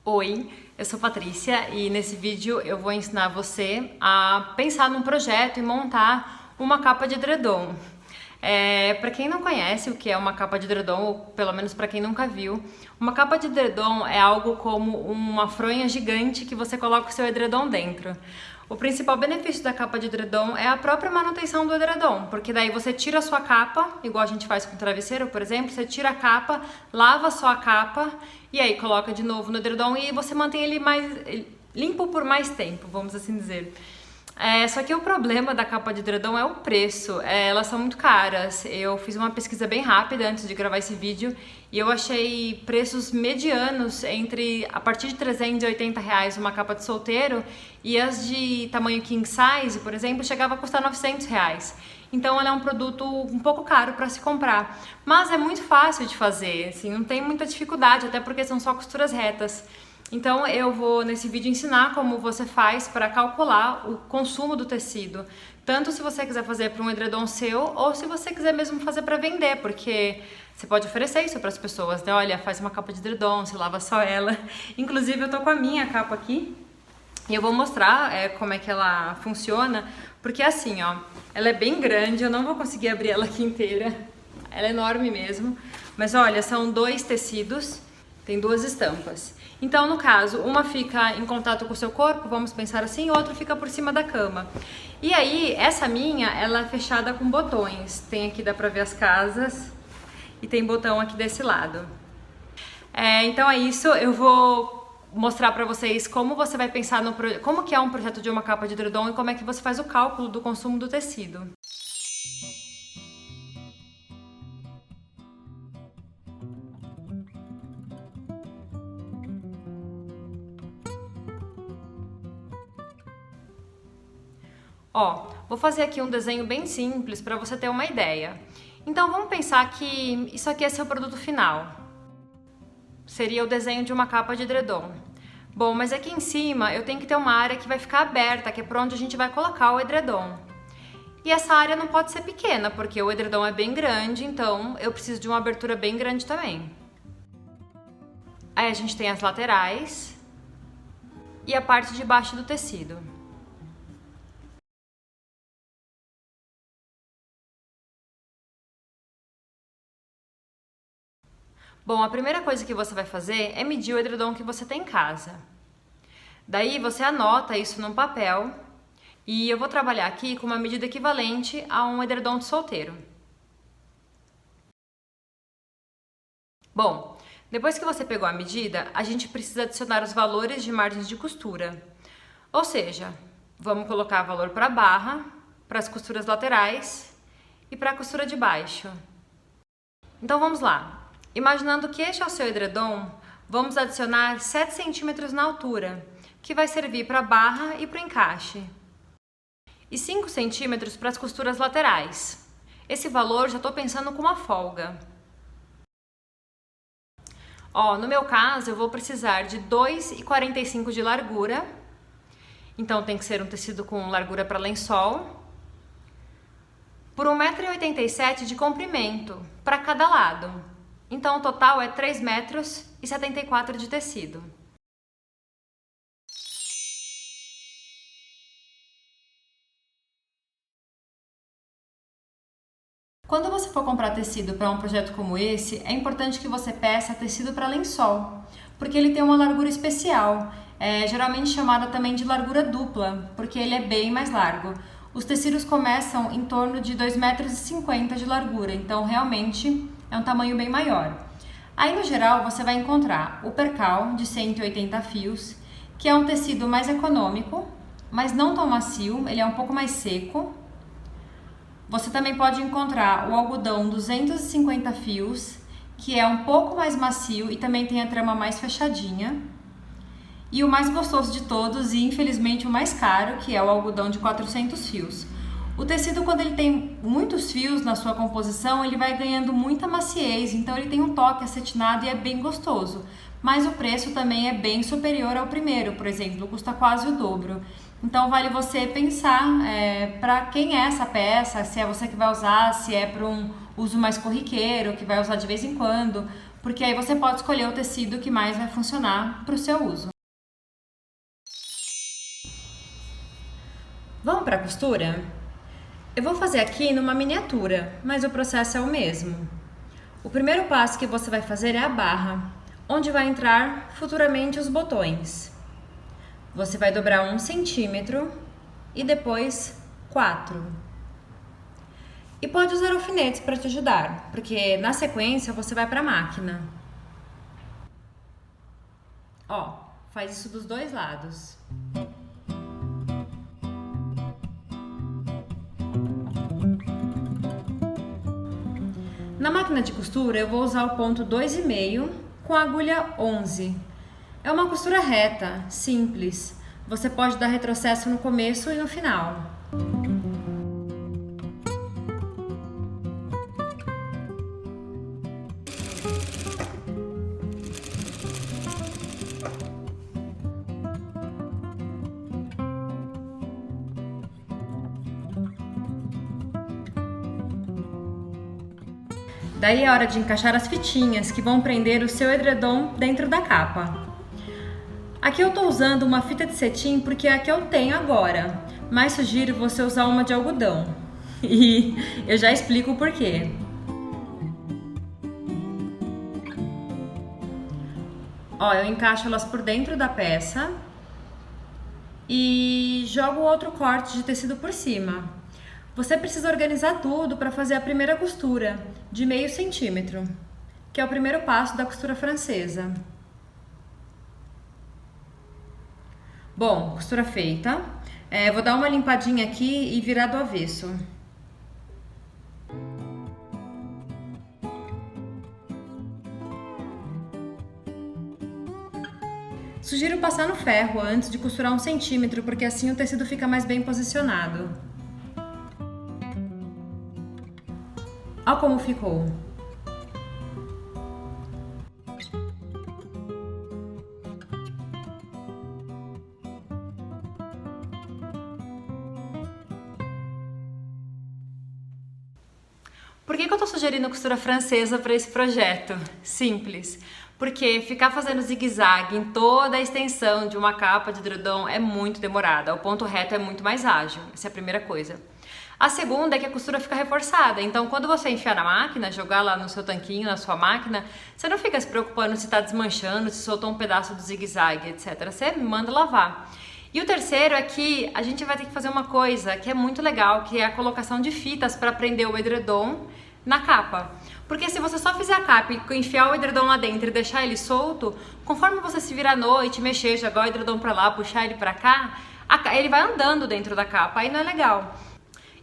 Oi, eu sou Patrícia e nesse vídeo eu vou ensinar você a pensar num projeto e montar uma capa de edredom. Para quem não conhece o que é uma capa de edredom, ou pelo menos para quem nunca viu, uma capa de edredom é algo como uma fronha gigante que você coloca o seu edredom dentro. O principal benefício da capa de edredom é a própria manutenção do edredom, porque daí você tira a sua capa, igual a gente faz com o travesseiro, por exemplo, você tira a capa, lava só a capa e aí coloca de novo no edredom e você mantém ele mais limpo por mais tempo, vamos assim dizer. Só que o problema da capa de edredom é o preço, elas são muito caras. Eu fiz uma pesquisa bem rápida antes de gravar esse vídeo e eu achei preços medianos a partir de R$ 380 uma capa de solteiro e as de tamanho king size, por exemplo, chegava a custar R$ 900. Então ela é um produto um pouco caro para se comprar, mas é muito fácil de fazer, assim, não tem muita dificuldade, até porque são só costuras retas. Então eu vou nesse vídeo ensinar como você faz para calcular o consumo do tecido, tanto se você quiser fazer para um edredom seu ou se você quiser mesmo fazer para vender, porque você pode oferecer isso para as pessoas, né? Olha, faz uma capa de edredom, você lava só ela. Inclusive eu tô com a minha capa aqui e eu vou mostrar como é que ela funciona, porque assim, ó, ela é bem grande, eu não vou conseguir abrir ela aqui inteira, ela é enorme mesmo, mas olha, são dois tecidos, tem duas estampas. Então, no caso, uma fica em contato com o seu corpo, vamos pensar assim, e outra fica por cima da cama. E aí, essa minha, ela é fechada com botões. Tem aqui, dá pra ver as casas, e tem botão aqui desse lado. Então é isso, eu vou mostrar pra vocês como você vai pensar como que é um projeto de uma capa de edredom e como é que você faz o cálculo do consumo do tecido. Ó, vou fazer aqui um desenho bem simples para você ter uma ideia. Então vamos pensar que isso aqui é seu produto final. Seria o desenho de uma capa de edredom. Bom, mas aqui em cima eu tenho que ter uma área que vai ficar aberta, que é por onde a gente vai colocar o edredom. E essa área não pode ser pequena, porque o edredom é bem grande, então eu preciso de uma abertura bem grande também. Aí a gente tem as laterais e a parte de baixo do tecido. Bom, a primeira coisa que você vai fazer é medir o edredom que você tem em casa. Daí você anota isso num papel e eu vou trabalhar aqui com uma medida equivalente a um edredom de solteiro. Bom, depois que você pegou a medida, a gente precisa adicionar os valores de margens de costura. Ou seja, vamos colocar valor para a barra, para as costuras laterais e para a costura de baixo. Então vamos lá. Imaginando que este é o seu edredom, vamos adicionar 7 centímetros na altura, que vai servir para a barra e para o encaixe. E 5 centímetros para as costuras laterais. Esse valor já estou pensando com uma folga. Ó, no meu caso, eu vou precisar de 2,45 de largura. Então tem que ser um tecido com largura para lençol. Por 1,87 m de comprimento, para cada lado. Então, o total é 3,74 m de tecido. Quando você for comprar tecido para um projeto como esse, é importante que você peça tecido para lençol, porque ele tem uma largura especial, geralmente chamada também de largura dupla, porque ele é bem mais largo. Os tecidos começam em torno de 2,50 m de largura, então realmente é um tamanho bem maior. Aí, no geral, você vai encontrar o percal de 180 fios, que é um tecido mais econômico, mas não tão macio, ele é um pouco mais seco. Você também pode encontrar o algodão 250 fios, que é um pouco mais macio e também tem a trama mais fechadinha. E o mais gostoso de todos e, infelizmente, o mais caro, que é o algodão de 400 fios. O tecido, quando ele tem muitos fios na sua composição, ele vai ganhando muita maciez, então ele tem um toque acetinado e é bem gostoso. Mas o preço também é bem superior ao primeiro, por exemplo, custa quase o dobro. Então vale você pensar para quem é essa peça, se é você que vai usar, se é para um uso mais corriqueiro, que vai usar de vez em quando, porque aí você pode escolher o tecido que mais vai funcionar para o seu uso. Vamos para a costura? Eu vou fazer aqui numa miniatura, mas o processo é o mesmo. O primeiro passo que você vai fazer é a barra, onde vai entrar futuramente os botões. Você vai dobrar 1 centímetro e depois 4. E pode usar alfinetes para te ajudar, porque na sequência você vai para a máquina. Ó, faz isso dos dois lados. Na máquina de costura eu vou usar o ponto 2,5 com a agulha 11. É uma costura reta, simples. Você pode dar retrocesso no começo e no final. Daí é hora de encaixar as fitinhas que vão prender o seu edredom dentro da capa. Aqui eu estou usando uma fita de cetim porque é a que eu tenho agora, mas sugiro você usar uma de algodão. E eu já explico o porquê. Ó, eu encaixo elas por dentro da peça e jogo outro corte de tecido por cima. Você precisa organizar tudo para fazer a primeira costura, de meio centímetro, que é o primeiro passo da costura francesa. Bom, costura feita. Vou dar uma limpadinha aqui e virar do avesso. Sugiro passar no ferro antes de costurar 1 centímetro, porque assim o tecido fica mais bem posicionado. Olha como ficou. Por que eu tô sugerindo costura francesa para esse projeto? Simples. Porque ficar fazendo zigue-zague em toda a extensão de uma capa de edredom é muito demorada. O ponto reto é muito mais ágil. Essa é a primeira coisa. A segunda é que a costura fica reforçada, então quando você enfiar na máquina, jogar lá no seu tanquinho, na sua máquina, você não fica se preocupando se está desmanchando, se soltou um pedaço do zigue-zague, etc. Você manda lavar. E o terceiro é que a gente vai ter que fazer uma coisa que é muito legal, que é a colocação de fitas para prender o edredom na capa. Porque se você só fizer a capa e enfiar o edredom lá dentro e deixar ele solto, conforme você se virar à noite, mexer, jogar o edredom para lá, puxar ele para cá, ele vai andando dentro da capa, aí não é legal.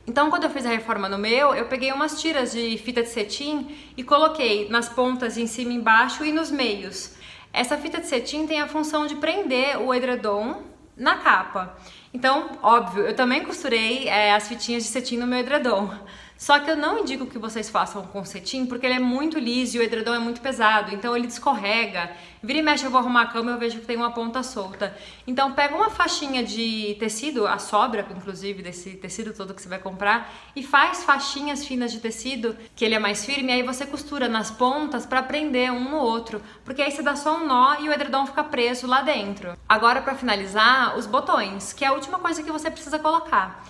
Então, quando eu fiz a reforma no meu, eu peguei umas tiras de fita de cetim e coloquei nas pontas em cima e embaixo e nos meios. Essa fita de cetim tem a função de prender o edredom na capa. Então, óbvio, eu também costurei as fitinhas de cetim no meu edredom. Só que eu não indico que vocês façam com cetim, porque ele é muito liso e o edredom é muito pesado, então ele escorrega. Vira e mexe, eu vou arrumar a cama e eu vejo que tem uma ponta solta. Então pega uma faixinha de tecido, a sobra, inclusive, desse tecido todo que você vai comprar, e faz faixinhas finas de tecido, que ele é mais firme, e aí você costura nas pontas para prender um no outro, porque aí você dá só um nó e o edredom fica preso lá dentro. Agora, para finalizar, os botões, que é a última coisa que você precisa colocar.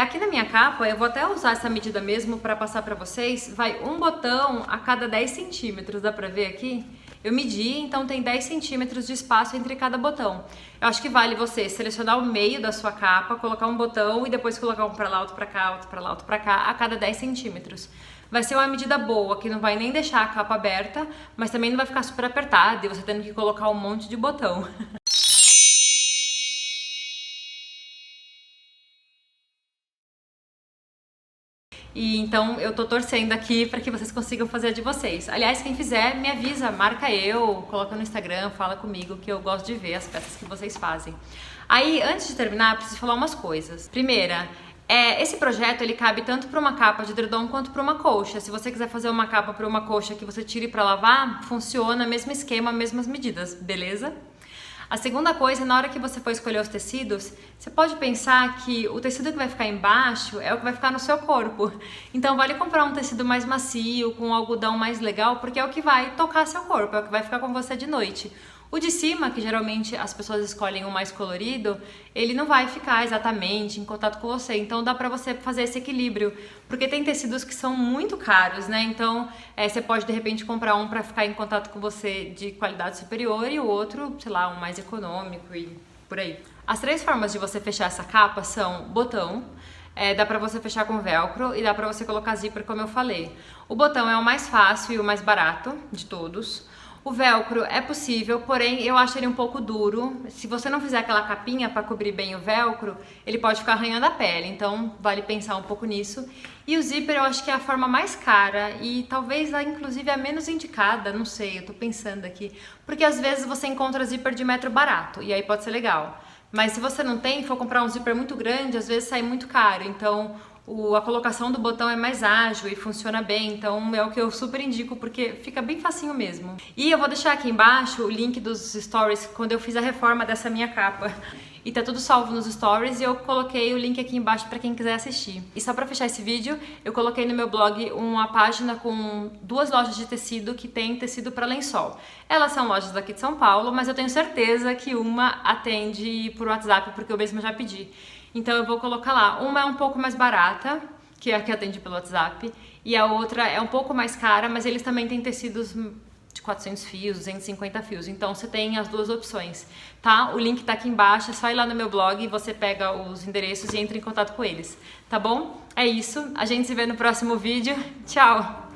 Aqui na minha capa, eu vou até usar essa medida mesmo para passar para vocês, vai um botão a cada 10 centímetros, dá pra ver aqui? Eu medi, então tem 10 centímetros de espaço entre cada botão. Eu acho que vale você selecionar o meio da sua capa, colocar um botão e depois colocar um para lá, outro para cá, outro para lá, outro para cá, a cada 10 centímetros. Vai ser uma medida boa, que não vai nem deixar a capa aberta, mas também não vai ficar super apertada e você tendo que colocar um monte de botão. E então eu tô torcendo aqui para que vocês consigam fazer a de vocês. Aliás, quem fizer, me avisa, marca eu, coloca no Instagram, fala comigo que eu gosto de ver as peças que vocês fazem. Aí, antes de terminar, preciso falar umas coisas. Primeira, esse projeto ele cabe tanto para uma capa de edredom quanto para uma colcha. Se você quiser fazer uma capa para uma colcha que você tire para lavar, funciona, mesmo esquema, mesmas medidas, beleza? A segunda coisa, na hora que você for escolher os tecidos, você pode pensar que o tecido que vai ficar embaixo é o que vai ficar no seu corpo. Então vale comprar um tecido mais macio, com um algodão mais legal, porque é o que vai tocar seu corpo, é o que vai ficar com você de noite. O de cima, que geralmente as pessoas escolhem o mais colorido, ele não vai ficar exatamente em contato com você. Então dá pra você fazer esse equilíbrio, porque tem tecidos que são muito caros, né? Então você pode de repente comprar um pra ficar em contato com você de qualidade superior e o outro, sei lá, um mais econômico e por aí. As 3 formas de você fechar essa capa são botão, dá pra você fechar com velcro e dá pra você colocar zíper, como eu falei. O botão é o mais fácil e o mais barato de todos. O velcro é possível, porém eu acho ele um pouco duro. Se você não fizer aquela capinha para cobrir bem o velcro, ele pode ficar arranhando a pele, então vale pensar um pouco nisso. E o zíper eu acho que é a forma mais cara e talvez inclusive a menos indicada, não sei, eu tô pensando aqui. Porque às vezes você encontra zíper de metro barato e aí pode ser legal. Mas se você não tem, for comprar um zíper muito grande, às vezes sai muito caro, então a colocação do botão é mais ágil e funciona bem, então é o que eu super indico porque fica bem facinho mesmo. E eu vou deixar aqui embaixo o link dos stories quando eu fiz a reforma dessa minha capa. E tá tudo salvo nos stories e eu coloquei o link aqui embaixo para quem quiser assistir. E só para fechar esse vídeo, eu coloquei no meu blog uma página com 2 lojas de tecido que tem tecido para lençol. Elas são lojas daqui de São Paulo, mas eu tenho certeza que uma atende por WhatsApp porque eu mesma já pedi. Então eu vou colocar lá. Uma é um pouco mais barata, que é a que atende pelo WhatsApp, e a outra é um pouco mais cara, mas eles também têm tecidos de 400 fios, 250 fios. Então você tem as 2 opções, tá? O link tá aqui embaixo, é só ir lá no meu blog e você pega os endereços e entra em contato com eles, tá bom? É isso, a gente se vê no próximo vídeo. Tchau!